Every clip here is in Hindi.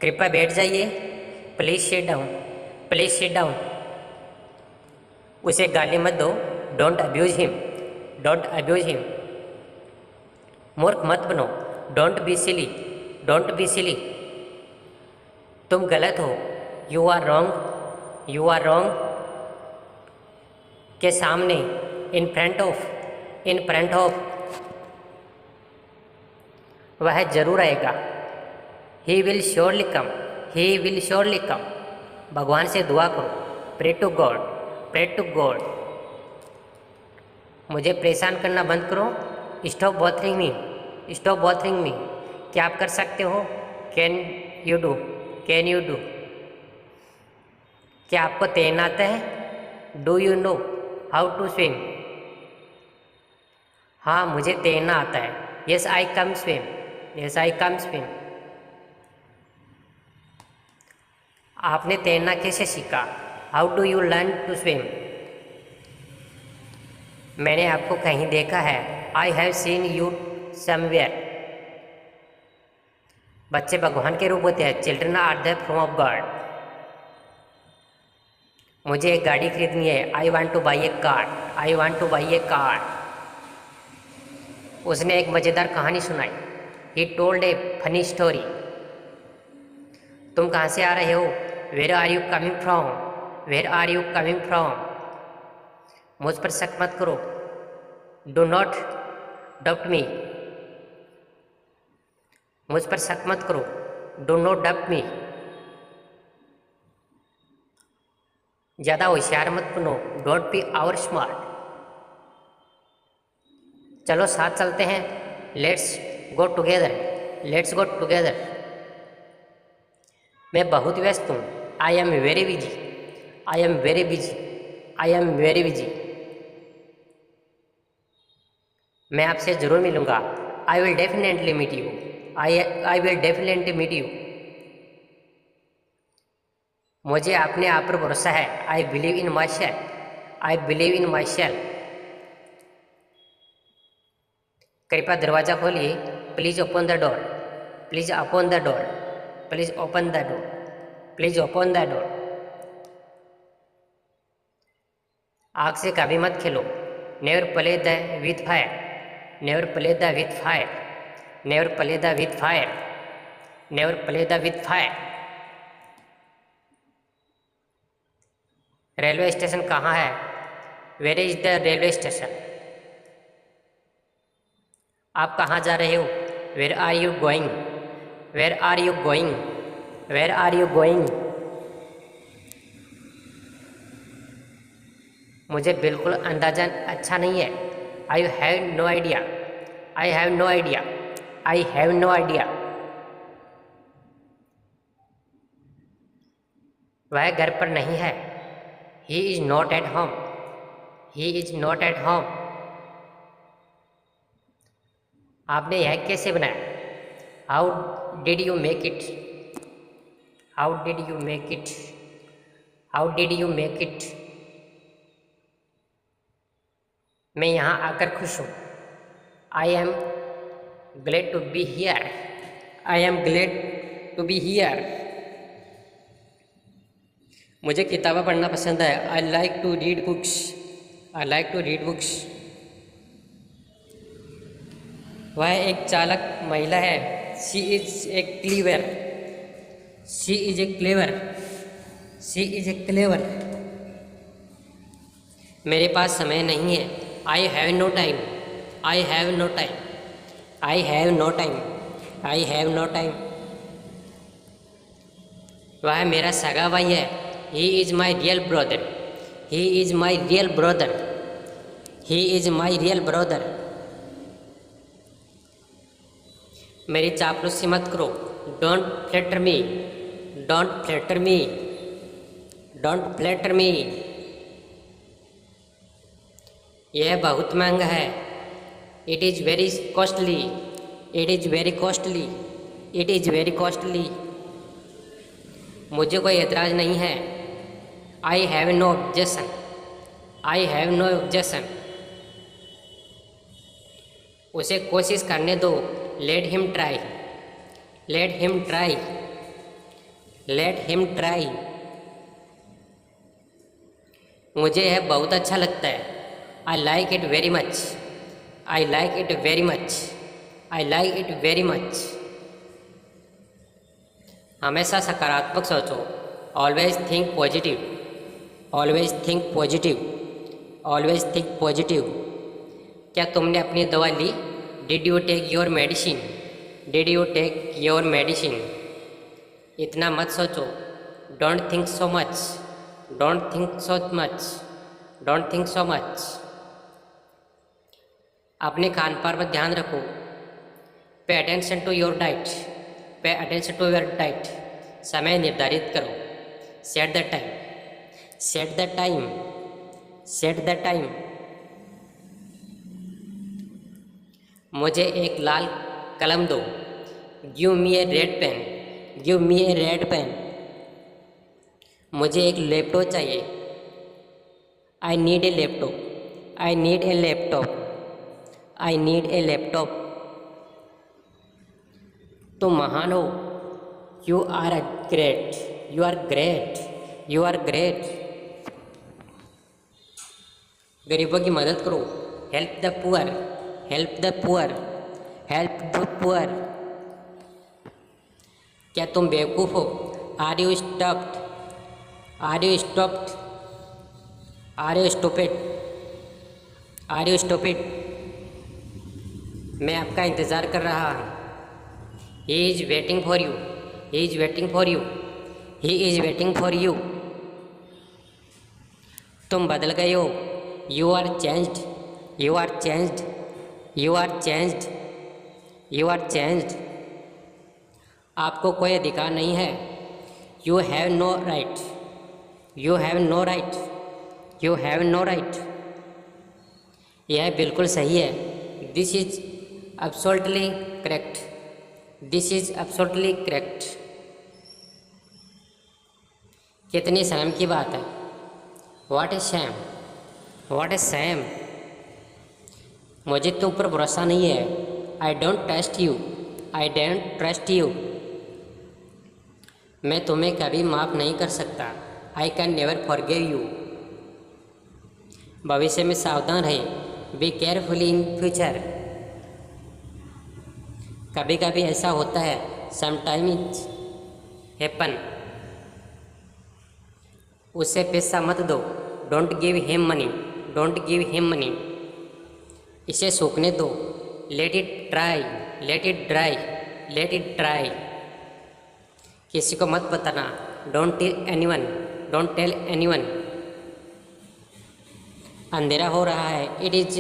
कृपया बैठ जाइए। Please sit down, please sit down. उसे गाली मत दो। Don't abuse him, don't abuse him. मूर्ख मत बनो। Don't be silly, don't be silly. तुम गलत हो। You are wrong, you are wrong. के सामने, in front of, in front of. वह जरूर आएगा। He will surely come, he will surely come. भगवान से दुआ करो। Pray to God, pray to God. मुझे परेशान करना बंद करो। Stop bothering me, stop bothering me. क्या आप कर सकते हो? Can you do, can you do. क्या आपको तैरना आता है? Do you know how to swim. हाँ, मुझे तैरना आता है। Yes I can swim, yes I can swim. आपने तैरना कैसे सीखा? How do you learn to swim. मैंने आपको कहीं देखा है। I have seen you somewhere. बच्चे भगवान के रूप होते हैं। Children are the form of God. मुझे एक गाड़ी खरीदनी है। I want to buy a car, I want to buy a car. उसने एक मज़ेदार कहानी सुनाई। He told a funny story. तुम कहाँ से आ रहे हो? Where are you coming from, where are you coming from. मुझ पर शक मत करो। Do not doubt me. मुझ पर शक मत करो। Do not doubt me. ज़्यादा होशियार मत बनो। Don't B over smart. चलो साथ चलते हैं। Let's go together, let's go together. मैं बहुत व्यस्त हूँ। I am very busy, I am very busy, I am very busy. मैं आपसे ज़रूर मिलूँगा। I will definitely meet you, I will definitely meet you. मुझे अपने आप पर भरोसा है। I believe in my self, I believe in my self. कृपया दरवाज़ा खोलिए। Please open the door, please open the door, please open the door, please open the door. आग से कभी मत खेलो। Never play the with fire, never play the with fire, never play the with fire, never play the with fire. Railway station कहाँ है? Where is the railway station. आप कहाँ जा रहे हो? Where are you going, where are you going, where are you going. मुझे बिल्कुल अंदाजा अच्छा नहीं है। I have no idea, I have no idea, I have no idea. वह घर पर नहीं है। He is not at home, he is not at home. आपने यह कैसे बनाया? How did you make it, how did you make it, how did you make it. मैं यहाँ आकर खुश हूँ। I am glad to be here, I am glad to be here. मुझे किताबें पढ़ना पसंद है। I like to read books, I like to read books. वह एक चालक महिला है। She is a clever, she is a clever, she is a clever. मेरे पास समय नहीं है। I have no time, I have no time, I have no time, I have no time. वह मेरा सगा भाई है। He is my real brother, he is my real brother, he is my real brother. मेरी चापलूसी मत करो। Don't flatter me, don't flatter me, don't flatter me. यह बहुत महंगा है। It is very costly, it is very costly, it is very costly. मुझे कोई एतराज़ नहीं है। I have no objection, I have no objection. उसे कोशिश करने दो। Let him try, let him try, let him try. मुझे यह बहुत अच्छा लगता है। I like it very much. I like it very much. I like it very much. हमेशा सकारात्मक सोचो। Always think positive. Always think positive. Always think positive. क्या तुमने अपनी दवा ली? Did you take your medicine? Did you take your medicine? इतना मत सोचो। Don't think so much. Don't think so much. Don't think so much. अपने खान पान पर ध्यान रखो। Pay attention to your diet. Pay attention to your diet. समय निर्धारित करो। Set the time. Set the time. Set the time. मुझे एक लाल कलम दो। Give me a red pen. Give me a red pen. मुझे एक लैपटॉप चाहिए। I need a laptop. I need a laptop. I need a laptop. तुम महान हो। You are a great. You are great. You are great. गरीबों की मदद करो। Help the poor. Help the poor. Help the poor. क्या तुम बेवकूफ़ हो? Are you stupid? Are you stupid? Are you stupid? Are you stupid? मैं आपका इंतज़ार कर रहा हूँ। He is waiting for you. He is waiting for you. He is waiting for you. तुम बदल गए हो। You are changed. You are changed. You are changed. You are changed. आपको कोई अधिकार नहीं है। You have no right. You have no right. You have no right. यह बिल्कुल सही है। This is absolutely correct. This is absolutely correct. कितनी शर्म की बात है। What is shame? What is shame? मुझे तुम पर भरोसा नहीं है। I don't trust you. I don't trust you. मैं तुम्हें कभी माफ़ नहीं कर सकता। I can never forgive you. भविष्य में सावधान रहे। Be carefully in future. कभी कभी ऐसा होता है। Sometimes happen. उसे पैसा मत दो। Don't give him money. Don't give him money. इसे सूखने दो। Let it dry. Let it dry. Let it dry. किसी को मत बताना। Don't tell anyone. Don't tell anyone. अंधेरा हो रहा है। It is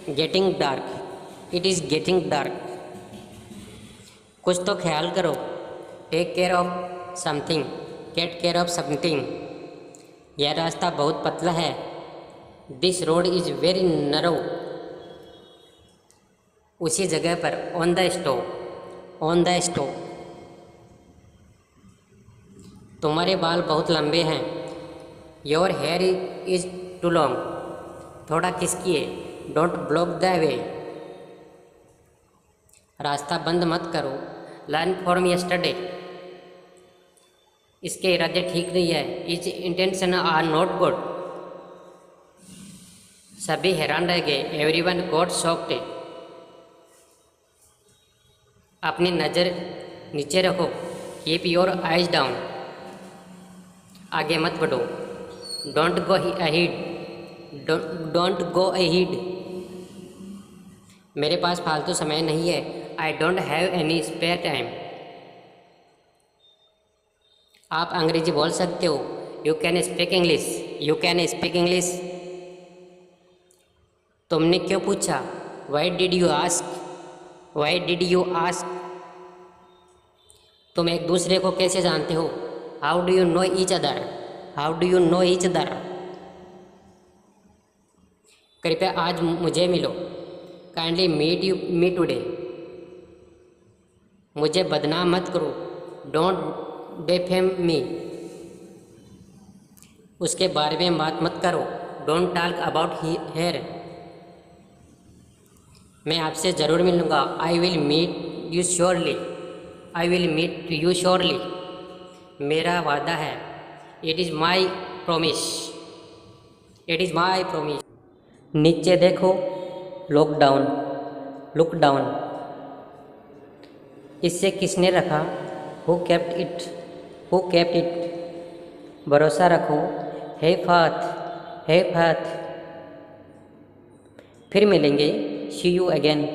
getting dark. It is getting dark. कुछ तो ख्याल करो। Take care of something. Take care of something. यह रास्ता बहुत पतला है। दिस रोड इज वेरी नरो। उसी जगह पर। On the stop. On the stop. तुम्हारे बाल बहुत लंबे हैं। Your hair is too long. थोड़ा खिसकिए। Don't block the way. रास्ता बंद मत करो। Learn from yesterday. इसके इरादे ठीक नहीं है। Is intention are not good. सभी हैरान रह गए। Everyone got shocked. अपनी नज़र नीचे रखो। Keep your eyes down. आगे मत बढ़ो। Don't go ahead. Don't go ahead. मेरे पास फालतू समय नहीं है। I don't have any spare time. आप अंग्रेजी बोल सकते हो। You can speak English. You can speak English. तुमने क्यों पूछा? Why did you ask? Why did you ask? तुम एक दूसरे को कैसे जानते हो? How do you know each other? How do you know each other? कृपया आज मुझे मिलो। Kindly meet you me today. मुझे बदनाम मत करो। Don't defame me. उसके बारे में बात मत करो। Don't talk about hair. मैं आपसे ज़रूर मिलूँगा। I will meet you surely. I will meet you surely. मेरा वादा है। It is my promise. It is my promise. नीचे देखो, लॉकडाउन, लुक डाउन। इसे किसने रखा? Who kept it? Who kept it? भरोसा रखो, हे फाथ, हे फाथ। फिर मिलेंगे, see you again,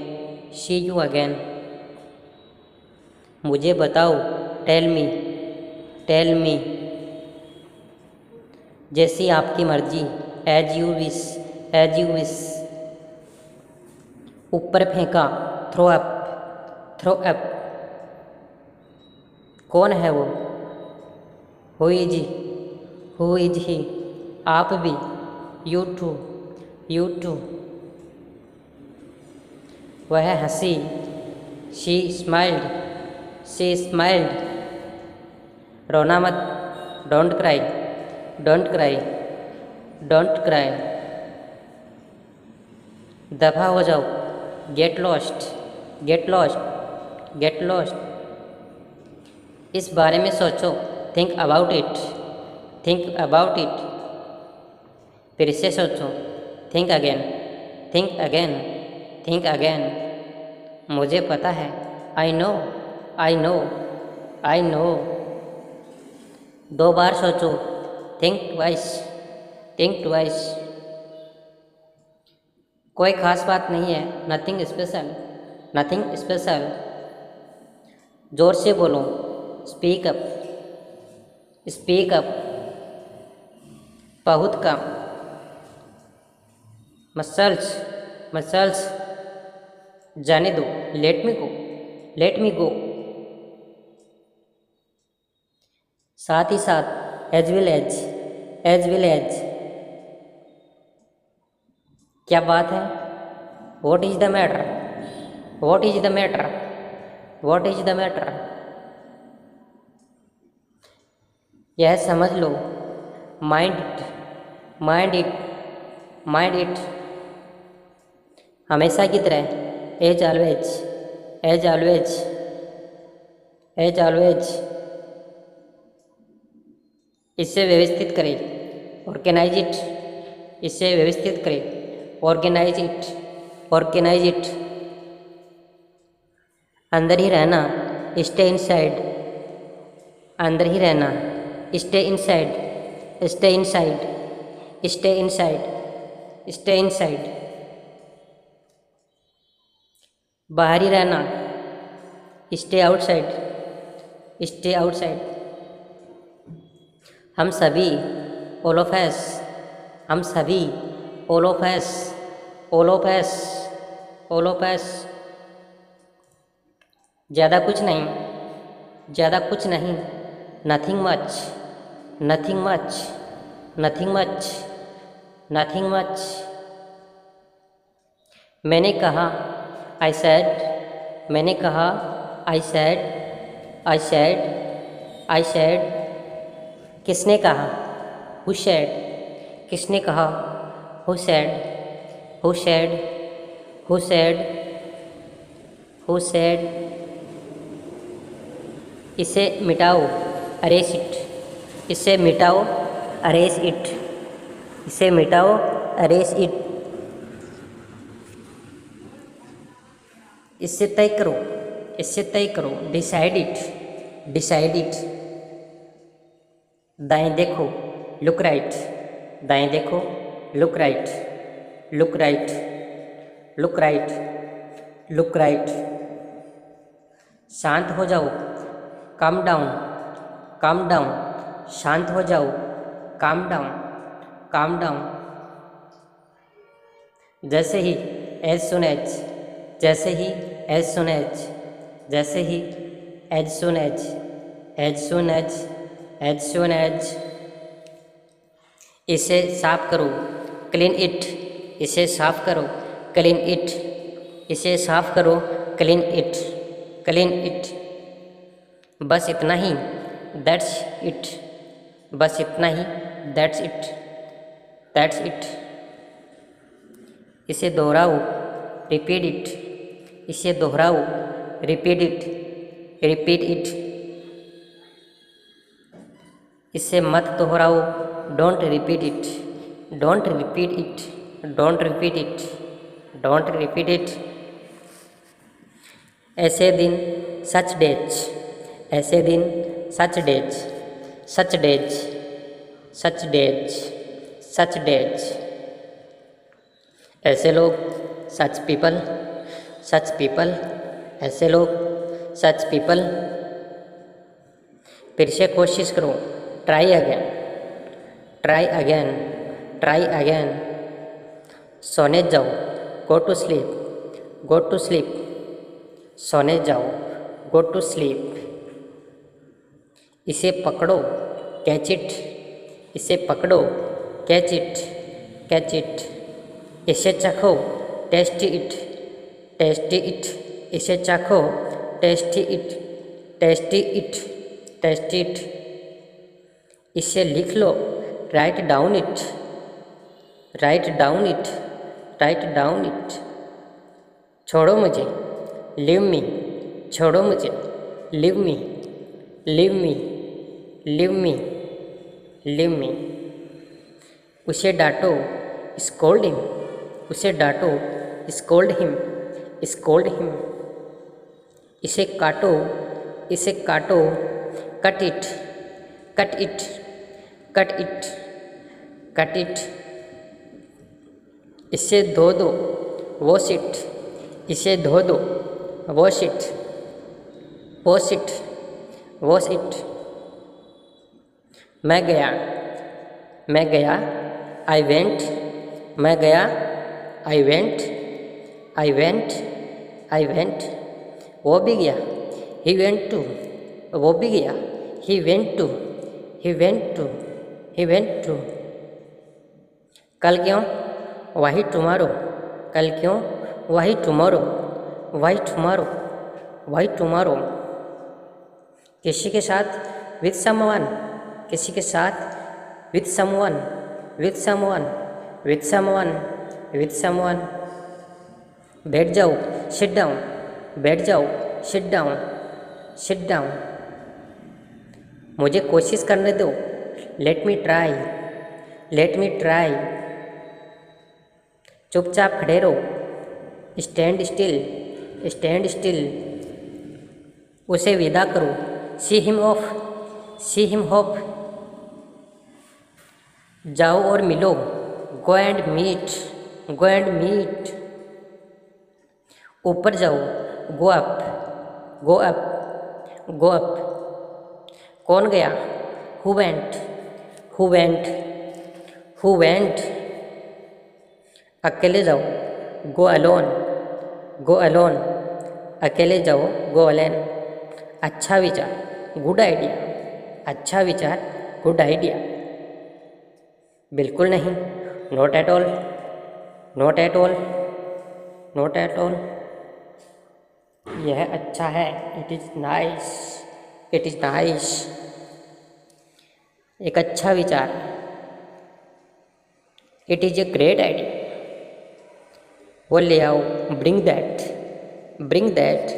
see you again. मुझे बताओ, टेल मी, टेल मी। जैसी आपकी मर्जी, as you wish, as you wish. ऊपर फेंका, थ्रो अप, थ्रो अप। कौन है वो? Who is he? Who is he? आप भी, यू टू, यू टू। वह हंसी, शी स्माइल्ड, शी स्माइल्ड। रोना मत, don't cry, don't cry, don't cry. दफा हो जाओ, get lost, get lost, get lost. इस बारे में सोचो, think about it, think about it. फिर से सोचो, think again, think again, think again. मुझे पता है, I know, I know, I know. 2 बार सोचो, थिंक ट्वाइस, थिंक ट्वाइस। कोई खास बात नहीं है, नथिंग स्पेशल, नथिंग स्पेशल। जोर से बोलो, स्पीक अप, स्पीक अप। बहुत कम, मसल्स, मसल्स। जाने दो, लेट मी गो, लेट मी गो। साथ ही साथ, as well as, as well as. क्या बात है? What is the matter? What is the matter? What is the matter? यह समझ लो, mind it, mind it, mind it. हमेशा की तरह, as always, as always, as always. इसे व्यवस्थित करें, ऑर्गेनाइज इट, इसे व्यवस्थित करें, ऑर्गेनाइज इट, ऑर्गेनाइज इट। अंदर ही रहना, स्टे इनसाइड, अंदर ही रहना, stay inside, stay inside, stay inside, stay inside. बाहर ही रहना, स्टे आउटसाइड, स्टे आउटसाइड। हम सभी, ऑल ऑफ अस, हम सभी, all of us, all of us, all of us. ज़्यादा कुछ नहीं, ज़्यादा कुछ नहीं, nothing much, nothing much, nothing much, nothing much. मैंने कहा, आई सैड, मैंने कहा, आई सैड, आई सैड, आई सैड। किसने कहा? हु सैड, किसने कहा? Who said, who said, who said, who said. इसे मिटाओ, अरेज इट, इसे मिटाओ, अरेज इट, इसे मिटाओ, अरेज इट। इससे तय करो, इससे तय करो, डिसाइड इट, डिसाइड इट। दाएं देखो, लुक राइट, दाएं देखो, look right, look right, look right, look right. शांत हो जाओ, काम डाउन, काम डाउन। शांत हो जाओ, काम डाउन, काम डाउन। जैसे ही, एज सुन एज, जैसे ही, एज सुन एज, जैसे ही, as soon as, as soon as, as soon as. इसे साफ करो, क्लीन इट, इसे साफ करो, क्लीन इट, इसे साफ करो, क्लीन इट, क्लीन इट। बस इतना ही, दैट्स इट, बस इतना ही, दैट्स इट, दैट्स इट। इसे दोहराओ, रिपीट इट, इसे दोहराओ, रिपीट इट, रिपीट इट। इसे मत दोहराओ, don't repeat it, don't repeat it, don't repeat it, don't repeat it. ऐसे दिन सच डेज, ऐसे दिन such days, such days, such days, such days. ऐसे लोग सच पीपल, सच पीपल, ऐसे लोग सच पीपल। फिर से कोशिश करो, try again, try again, try again. सोने जाओ, go to sleep, go to sleep, सोने जाओ, गो टू स्लीप। इसे पकड़ो, कैच इट, इसे पकड़ो, कैच इट, कैच इट। इसे चखो, टेस्ट इट, टेस्ट इट, इसे चखो, taste it, taste it, taste it. इसे लिख लो, write down it, write down it, write down it. छोड़ो मुझे, लिव मी, छोड़ो मुझे, leave me, leave me, leave me, leave me. उसे डांटो, स्कोल्ड हिम, उसे डांटो, स्कोल्ड हिम, स्कोल्ड हिम। इसे काटो, इसे काटो, cut it, cut it, cut it, cut it. इसे धो दो, वॉश इट, इसे धो दो, wash it, wash it, wash it. मैं गया, मैं गया, आई वेंट, मैं गया, I went, I went, I went. वो भी गया, ही वेंट टू, वो भी गया, he went too, he went too, he went too. कल क्यों, वही टुमारो, कल क्यों, वही टुमारो, वही टुमारो, वही टुमारो। किसी के साथ विथ समवन, किसी के साथ with someone, with someone, with someone, with someone. बैठ जाओ, सिट डाउन, बैठ जाओ, सिट डाउन, सिट डाउन। मुझे कोशिश करने दो, let me try, let me try. चुपचाप खड़े रहो, स्टैंड स्टिल, स्टैंड स्टिल। उसे विदा करो, see him off, see him off. जाओ और मिलो, go and meet, go and meet. ऊपर जाओ, go up, go up, go up. कौन गया, who went, who went, who went. अकेले जाओ, गो अलोन, गो अलोन, अकेले जाओ, गो अलोन। अच्छा विचार, गुड आइडिया, अच्छा विचार, गुड आइडिया। बिल्कुल नहीं, not at all, not at all, not at all. यह अच्छा है, it is nice, it is nice. एक अच्छा विचार, it is a great idea. वो ले आओ, ब्रिंग दैट, ब्रिंग दैट।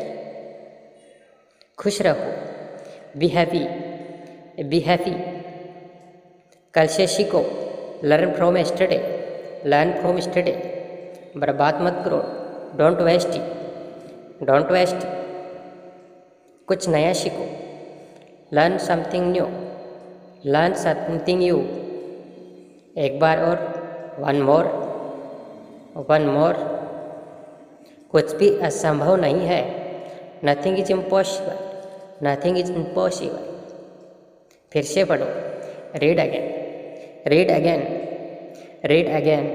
खुश रहो, बी हैप्पी, बी हैप्पी। कल से सीखो, learn from yesterday, learn from yesterday. बर्बाद मत करो, don't waste it, don't waste. कुछ नया सीखो, learn something new, learn something new. एक बार और, वन मोर, वन मोर। कुछ भी असंभव नहीं है, nothing is impossible, nothing is impossible. फिर से पढ़ो, read again, read again, read again.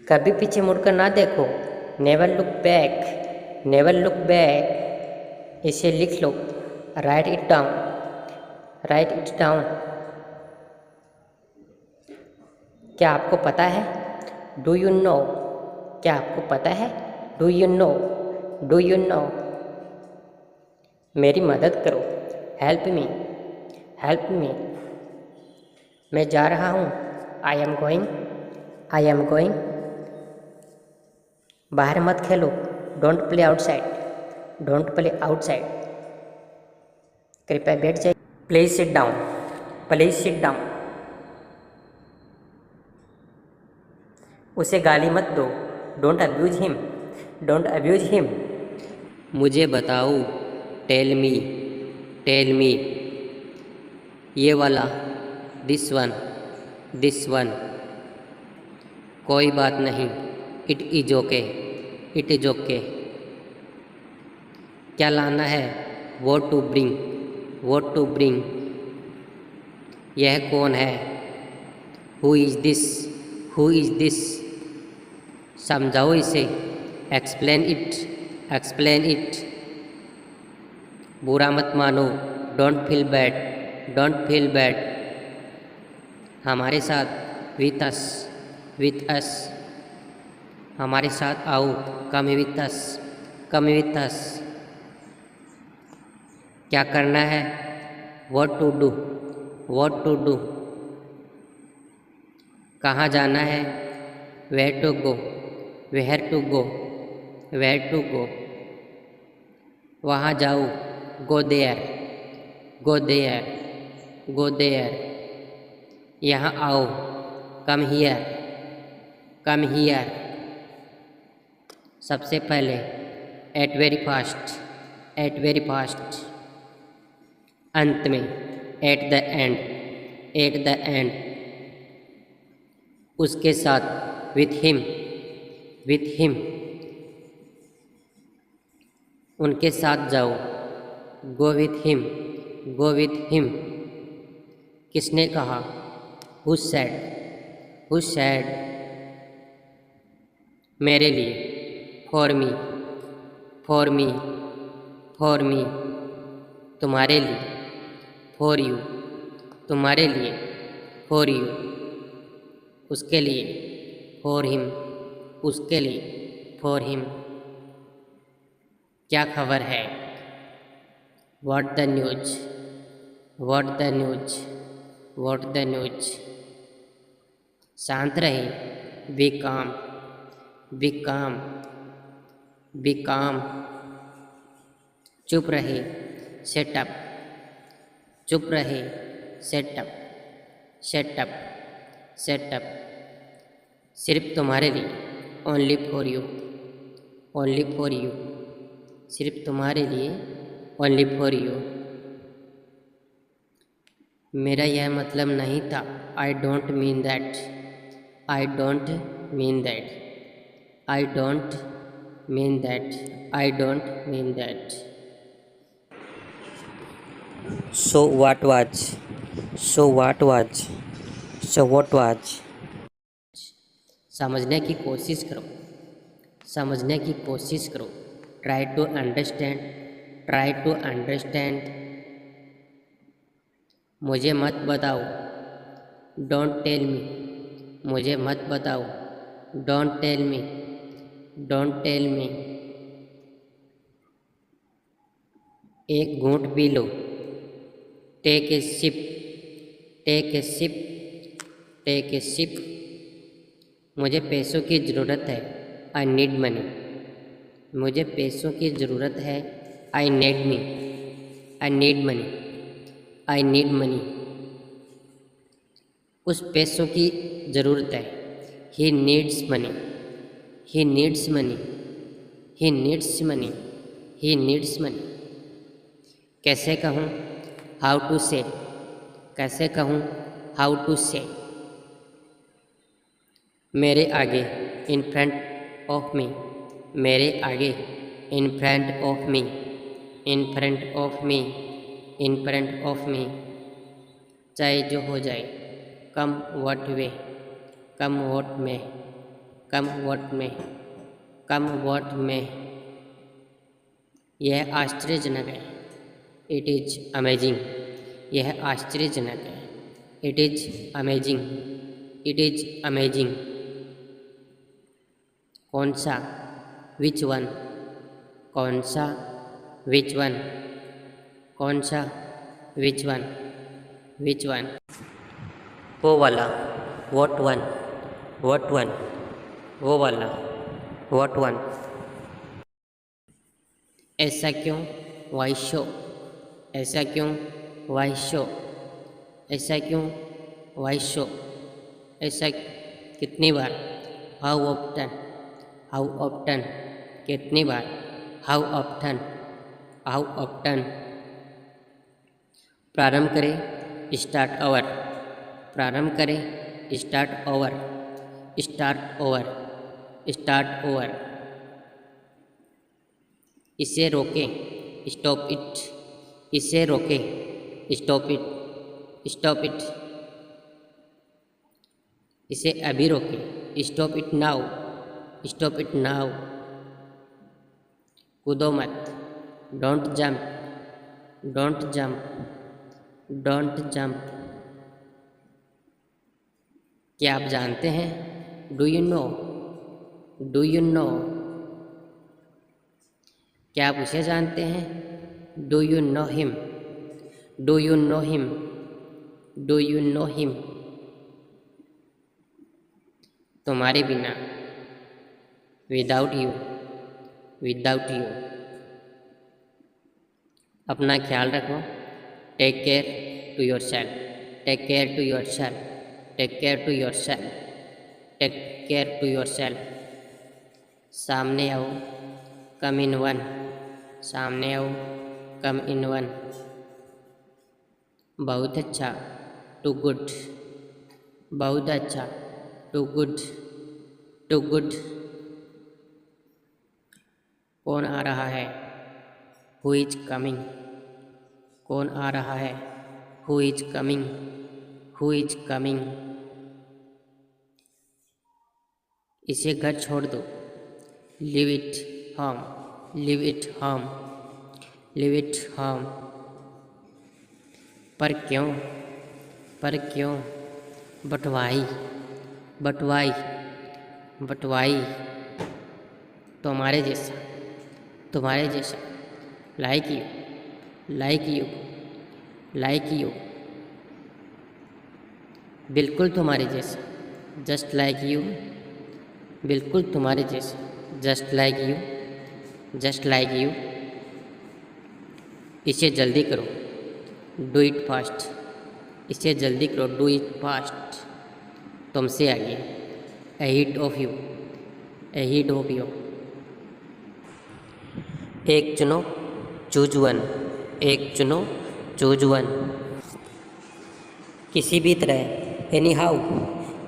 कभी पीछे मुड़कर ना देखो, never look back, never look back. इसे लिख लो, write it down, write it down. क्या आपको पता है, डू यू नो, क्या आपको पता है, do you know, do you no. मेरी मदद करो, हेल्प मी, हेल्प मी। मैं जा रहा हूँ, I am going, I am going. बाहर मत खेलो, don't play outside, don't play outside. कृपया बैठ जाइए, please sit down, please sit down. उसे गाली मत दो, don't abuse him, don't abuse him. मुझे बताओ, टेल मी, टेल मी। ये वाला, दिस वन, दिस वन। कोई बात नहीं, it is okay, it is okay. क्या लाना है, what to bring, what to bring. यह कौन है, who is this, who is this. समझाओ इसे, एक्सप्लेन इट, एक्सप्लेन इट। बुरा मत मानो, don't feel bad, don't feel bad. हमारे साथ, विथ अस, विथ अस। हमारे साथ आओ, come with us, come with us. क्या करना है, what to do, what to do. कहाँ जाना है, where to go, where to go, where to go. वहाँ जाओ, go there, go there, go there. यहाँ आओ, कम हियर, कम हियर। सबसे पहले, at very fast, at very fast. अंत में, at the end, at the end. उसके साथ, विथ हिम, विथ हिम। उनके साथ जाओ, go with him, go with him. किसने कहा, हु सेड, हु सेड। मेरे लिए, for me, for me, for me. तुम्हारे लिए, फॉर यू, तुम्हारे लिए, फॉर यू। उसके लिए, फॉर हिम, उसके लिए, फॉर हिम। क्या खबर है, what the news, what the news, what the news. शांत रहे, बी काम, बी काम, बी काम। चुप रहे, सेट अप, चुप रहे, set up, set up, set up. सिर्फ तुम्हारे लिए, only for you, only for you. सिर्फ तुम्हारे लिए, ओनली फॉर यू। मेरा यह मतलब नहीं था, I don't mean that, I don't mean that, I don't mean that, I don't mean that. So what was, so what was, so what was. समझने की कोशिश करो, समझने की कोशिश करो। Try to understand, try to understand. मुझे मत बताओ, डोंट टेल मी, मुझे मत बताओ, don't tell me, don't tell me. एक घूंट पी लो, take a sip, take a sip, take a SIP. मुझे पैसों की ज़रूरत है, आई नीड मनी, मुझे पैसों की ज़रूरत है, I need me, I need money, I need money. उस पैसों की ज़रूरत है, he needs money, he needs money, he needs money, he needs money. कैसे कहूँ, हाउ टू से, कैसे कहूँ, हाउ टू से। मेरे आगे, इन फ्रंट ऑफ मी, मेरे आगे, इन front of me, in front of me, in front of me. चाहे जो हो जाए, कम व्हाट वे, कम व्हाट में, कम व्हाट में, कम व्हाट में। यह आश्चर्यजनक है, इट इज अमेजिंग, यह आश्चर्यजनक है, it is amazing, it is amazing. कौन सा, विच वन, कौन सा, विच वन, कौन सा, विच वन, विच वन। वो वाला, व्हाट वन, व्हाट वन, वो वाला, व्हाट वन। ऐसा क्यों, वाई शो, ऐसा क्यों, वाई शो, ऐसा क्यों, वाई शो, ऐसा कितनी बार, हाउ ऑफ्टन, हाउ ऑफ्टन, कितनी बार, हाउ ऑफ्टन, हाउ ऑफ्टन। प्रारंभ करें, स्टार्ट ओवर, प्रारंभ करें, start over, start over, start over. इसे रोकें, स्टॉप इट, इसे रोकें, स्टॉप इट, स्टॉप इट। इसे अभी रोकें, stop it now, stop it now. कूदो मत, don't jump, don't jump, don't jump. क्या आप जानते हैं, do you know, do you know. क्या आप उसे जानते हैं, do you know him, do you know him, do you know him. तुम्हारे बिना, विदाउट यू, विदाउट यू। अपना ख्याल रखो, take care to your self, take care to your self, take care to your self, take care to your self. सामने आओ, कम इन वन, सामने आओ, कम इन वन। बहुत अच्छा, टू गुड, बहुत अच्छा, टू गुड, टू गुड। कौन आ रहा है, हु इज कमिंग, कौन आ रहा है, who is coming, who is coming. इसे घर छोड़ दो, live it home, live it home, live it home. पर क्यों, पर क्यों, but why, but why, but why. तुम्हारे जैसा, तुम्हारे जैसा, like you, like you, like you. बिल्कुल तुम्हारे जैसा, जस्ट लाइक यू, बिल्कुल तुम्हारे जैसा, just like you, just like you. इसे जल्दी करो, डू इट फास्ट, इसे जल्दी करो, डू इट फास्ट। तुमसे आगे, ahead of you, ahead of you. एक चुनो, चूज वन, एक चुनो, चूज वन। किसी भी तरह, anyhow,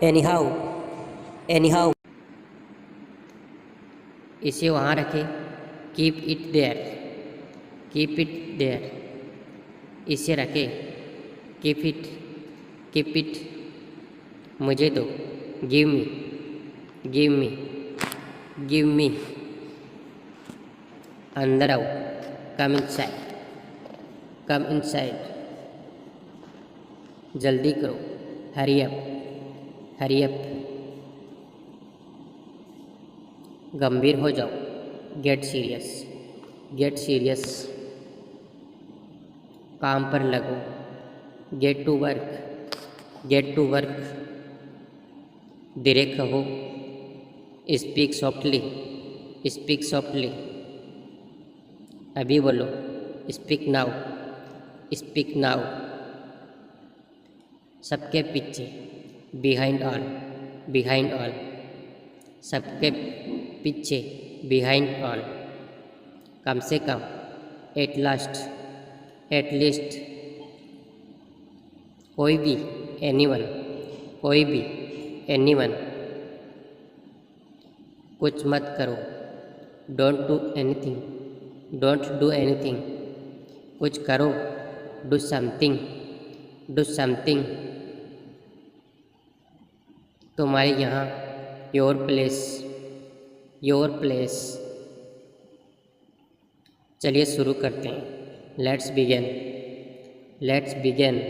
anyhow, anyhow. इसे वहाँ रखें, keep it there, keep it there. इसे रखें, कीप इट, कीप इट। मुझे दो, give me, give me, give me. अंदर आओ, कम इनसाइड, कम इनसाइड। जल्दी करो, हरी अप, हरी अप। गंभीर हो जाओ, गेट सीरियस, गेट सीरियस। काम पर लगो, get to work, get to work. धीरे कहो, स्पीक सॉफ्टली, स्पीक सॉफ्टली। अभी बोलो, स्पीक नाउ, स्पीक नाउ। सबके पीछे, बिहाइंड ऑल, बिहाइंड ऑल। सबके पीछे, बिहाइंड ऑल। कम से कम, एट लास्ट, एट लीस्ट। कोई भी, एनीवन, कोई भी, एनीवन। कुछ मत करो, don't do anything, don't do anything. कुछ करो, डू समथिंग, डू समथिंग। तुम्हारे यहाँ, योर प्लेस, योर प्लेस। चलिए शुरू करते हैं, लेट्स बिगिन, लेट्स बिगिन।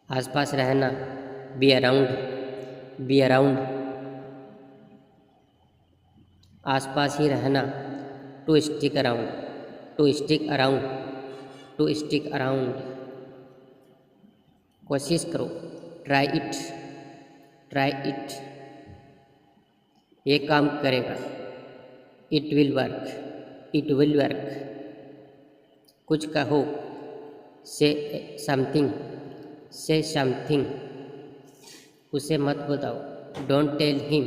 आसपास रहना, बी अराउंड, बी अराउंड। आसपास ही रहना, to stick around, to stick around, to stick around. कोशिश करो, ट्राई इट, ट्राई इट। ये काम करेगा, it will work, it will work. कुछ कहो, से समथिंग, से समथिंग, उसे मत बताओ। Don't tell him,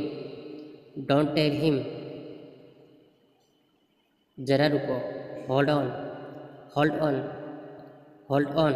don't tell him, जरा रुको। Hold on, hold on, hold on,